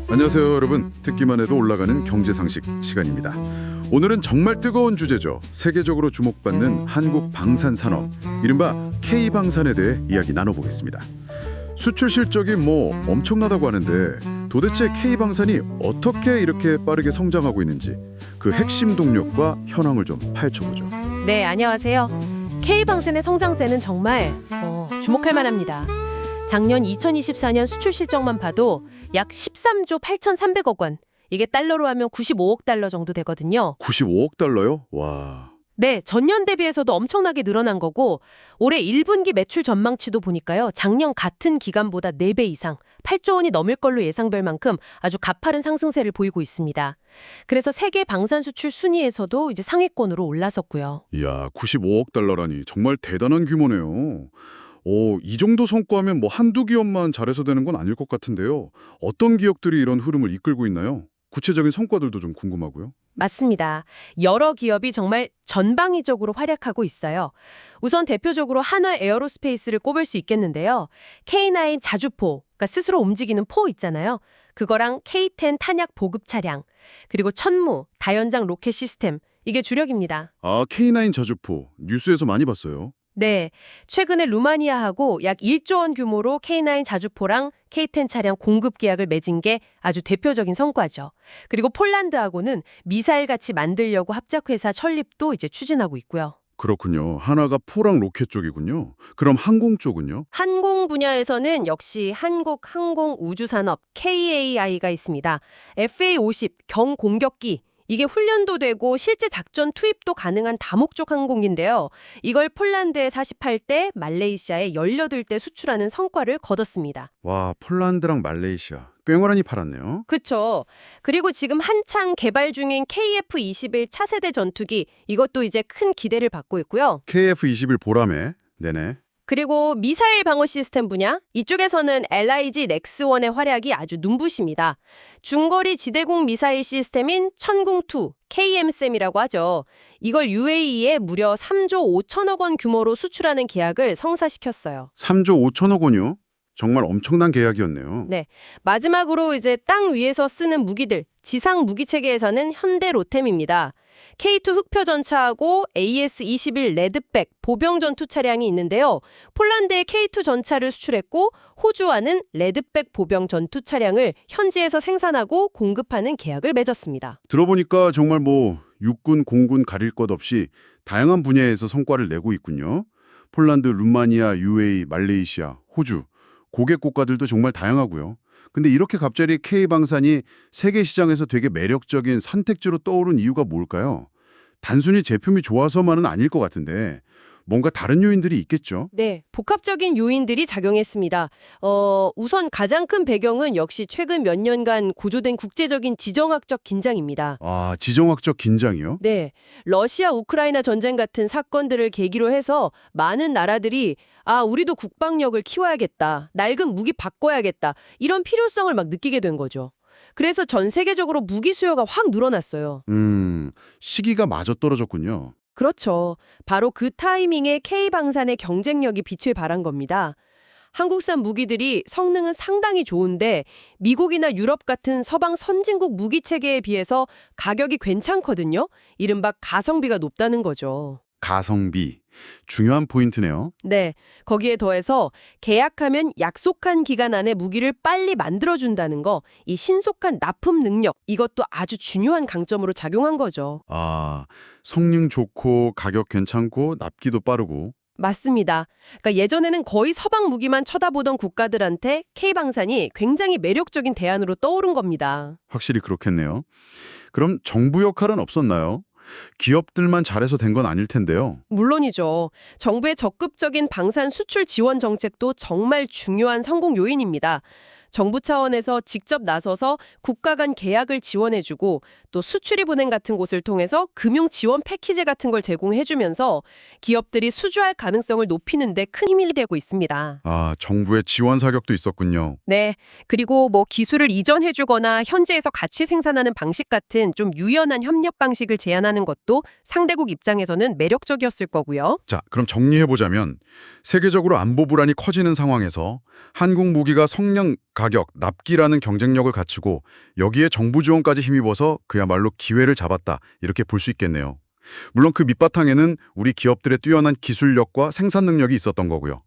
안녕하세요 여러분. 듣기만 해도 올라가는 경제상식 시간입니다. 오늘은 정말 뜨거운 주제죠. 세계적으로 주목받는 한국 방산산업, 이른바 K방산에 대해 이야기 나눠보겠습니다. 수출 실적이 엄청나다고 하는데 도대체 K방산이 어떻게 이렇게 빠르게 성장하고 있는지 그 핵심 동력과 현황을 좀 파헤쳐보죠. 네, 안녕하세요. K방산의 성장세는 정말 주목할 만합니다. 작년 2024년 수출 실적만 봐도 약 13조 8,300억 원, 이게 달러로 하면 95억 달러 정도 되거든요. 95억 달러요? 와... 네, 전년 대비해서도 엄청나게 늘어난 거고 올해 1분기 매출 전망치도 보니까요. 작년 같은 기간보다 4배 이상, 8조 원이 넘을 걸로 예상될 만큼 아주 가파른 상승세를 보이고 있습니다. 그래서 세계 방산 수출 순위에서도 이제 상위권으로 올라섰고요. 이야, 95억 달러라니 정말 대단한 규모네요. 이 정도 성과면 한두 기업만 잘해서 되는 건 아닐 것 같은데요. 어떤 기업들이 이런 흐름을 이끌고 있나요? 구체적인 성과들도 좀 궁금하고요. 맞습니다. 여러 기업이 정말 전방위적으로 활약하고 있어요. 우선 대표적으로 한화 에어로스페이스를 꼽을 수 있겠는데요. K9 자주포, 그러니까 스스로 움직이는 포 있잖아요. 그거랑 K10 탄약 보급 차량, 그리고 천무, 다연장 로켓 시스템, 이게 주력입니다. 아, K9 자주포. 뉴스에서 많이 봤어요. 네, 최근에 루마니아하고 약 1조 원 규모로 K9 자주포랑 K10 차량 공급 계약을 맺은 게 아주 대표적인 성과죠. 그리고 폴란드하고는 미사일 같이 만들려고 합작회사 설립도 이제 추진하고 있고요. 그렇군요. 하나가 포랑 로켓 쪽이군요. 그럼 항공 쪽은요? 항공 분야에서는 역시 한국항공우주산업 KAI가 있습니다. FA-50 경공격기, 이게 훈련도 되고 실제 작전 투입도 가능한 다목적 항공기인데요. 이걸 폴란드에 48대, 말레이시아에 18대 수출하는 성과를 거뒀습니다. 와, 폴란드랑 말레이시아. 꽤 많이 팔았네요. 그렇죠. 그리고 지금 한창 개발 중인 KF-21 차세대 전투기, 이것도 이제 큰 기대를 받고 있고요. KF-21 보라매. 네네. 그리고 미사일 방어 시스템 분야, 이쪽에서는 LIG 넥스1의 활약이 아주 눈부십니다. 중거리 지대공 미사일 시스템인 천궁2, KMSM이라고 하죠. 이걸 UAE에 무려 3조 5천억 원 규모로 수출하는 계약을 성사시켰어요. 3조 5천억 원이요? 정말 엄청난 계약이었네요. 네, 마지막으로 이제 땅 위에서 쓰는 무기들, 지상 무기 체계에서는 현대 로템입니다. K2 흑표 전차하고 AS-21 레드백 보병 전투 차량이 있는데요. 폴란드에 K2 전차를 수출했고 호주와는 레드백 보병 전투 차량을 현지에서 생산하고 공급하는 계약을 맺었습니다. 들어보니까 정말 육군, 공군 가릴 것 없이 다양한 분야에서 성과를 내고 있군요. 폴란드, 루마니아, UAE, 말레이시아, 호주. 고객 국가들도 정말 다양하고요. 근데 이렇게 갑자기 K방산이 세계 시장에서 되게 매력적인 선택지로 떠오른 이유가 뭘까요? 단순히 제품이 좋아서만은 아닐 것 같은데 뭔가 다른 요인들이 있겠죠? 네, 복합적인 요인들이 작용했습니다. 우선 가장 큰 배경은 역시 최근 몇 년간 고조된 국제적인 지정학적 긴장입니다. 아, 지정학적 긴장이요? 네, 러시아 우크라이나 전쟁 같은 사건들을 계기로 해서 많은 나라들이 우리도 국방력을 키워야겠다, 낡은 무기 바꿔야겠다, 이런 필요성을 막 느끼게 된 거죠. 그래서 전 세계적으로 무기 수요가 확 늘어났어요. 시기가 맞아떨어졌군요. 그렇죠. 바로 그 타이밍에 K방산의 경쟁력이 빛을 발한 겁니다. 한국산 무기들이 성능은 상당히 좋은데 미국이나 유럽 같은 서방 선진국 무기 체계에 비해서 가격이 괜찮거든요. 이른바 가성비가 높다는 거죠. 가성비. 중요한 포인트네요. 네, 거기에 더해서 계약하면 약속한 기간 안에 무기를 빨리 만들어준다는 거, 이 신속한 납품 능력, 이것도 아주 중요한 강점으로 작용한 거죠. 아, 성능 좋고 가격 괜찮고 납기도 빠르고. 맞습니다. 그러니까 예전에는 거의 서방 무기만 쳐다보던 국가들한테 K방산이 굉장히 매력적인 대안으로 떠오른 겁니다. 확실히 그렇겠네요. 그럼 정부 역할은 없었나요? 기업들만 잘해서 된 건 아닐 텐데요. 물론이죠. 정부의 적극적인 방산 수출 지원 정책도 정말 중요한 성공 요인입니다. 정부 차원에서 직접 나서서 국가 간 계약을 지원해주고 또 수출입은행 같은 곳을 통해서 금융 지원 패키지 같은 걸 제공해주면서 기업들이 수주할 가능성을 높이는 데 큰 힘이 되고 있습니다. 아, 정부의 지원 사격도 있었군요. 네. 그리고 기술을 이전해주거나 현지에서 같이 생산하는 방식 같은 좀 유연한 협력 방식을 제안하는 것도 상대국 입장에서는 매력적이었을 거고요. 자, 그럼 정리해보자면 세계적으로 안보 불안이 커지는 상황에서 한국 무기가 성능 가격, 납기라는 경쟁력을 갖추고 여기에 정부 지원까지 힘입어서 그야말로 기회를 잡았다 이렇게 볼 수 있겠네요. 물론 그 밑바탕에는 우리 기업들의 뛰어난 기술력과 생산 능력이 있었던 거고요.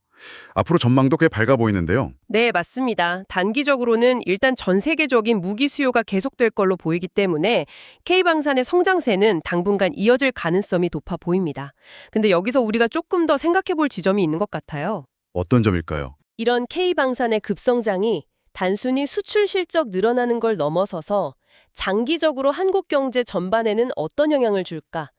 앞으로 전망도 꽤 밝아 보이는데요. 네, 맞습니다. 단기적으로는 일단 전 세계적인 무기 수요가 계속될 걸로 보이기 때문에 K방산의 성장세는 당분간 이어질 가능성이 높아 보입니다. 근데 여기서 우리가 조금 더 생각해 볼 지점이 있는 것 같아요. 어떤 점일까요? 이런 K방산의 급성장이 단순히 수출 실적 늘어나는 걸 넘어서서 장기적으로 한국 경제 전반에는 어떤 영향을 줄까?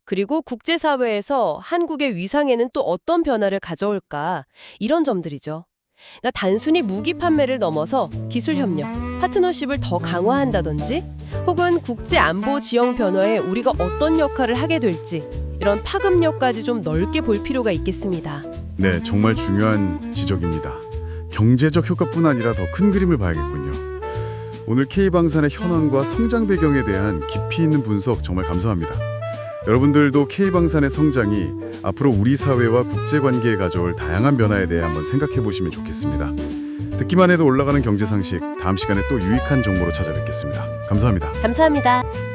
그리고 국제사회에서 한국의 위상에는 또 어떤 변화를 가져올까? 이런 점들이죠. 그러니까 단순히 무기 판매를 넘어서 기술 협력, 파트너십을 더 강화한다든지 혹은 국제 안보 지형 변화에 우리가 어떤 역할을 하게 될지 이런 파급력까지 좀 넓게 볼 필요가 있겠습니다. 네, 정말 중요한 지적입니다. 경제적 효과뿐 아니라 더 큰 그림을 봐야겠군요. 오늘 K방산의 현황과 성장 배경에 대한 깊이 있는 분석 정말 감사합니다. 여러분들도 K방산의 성장이 앞으로 우리 사회와 국제관계에 가져올 다양한 변화에 대해 한번 생각해 보시면 좋겠습니다. 듣기만 해도 올라가는 경제 상식, 다음 시간에 또 유익한 정보로 찾아뵙겠습니다. 감사합니다. 감사합니다.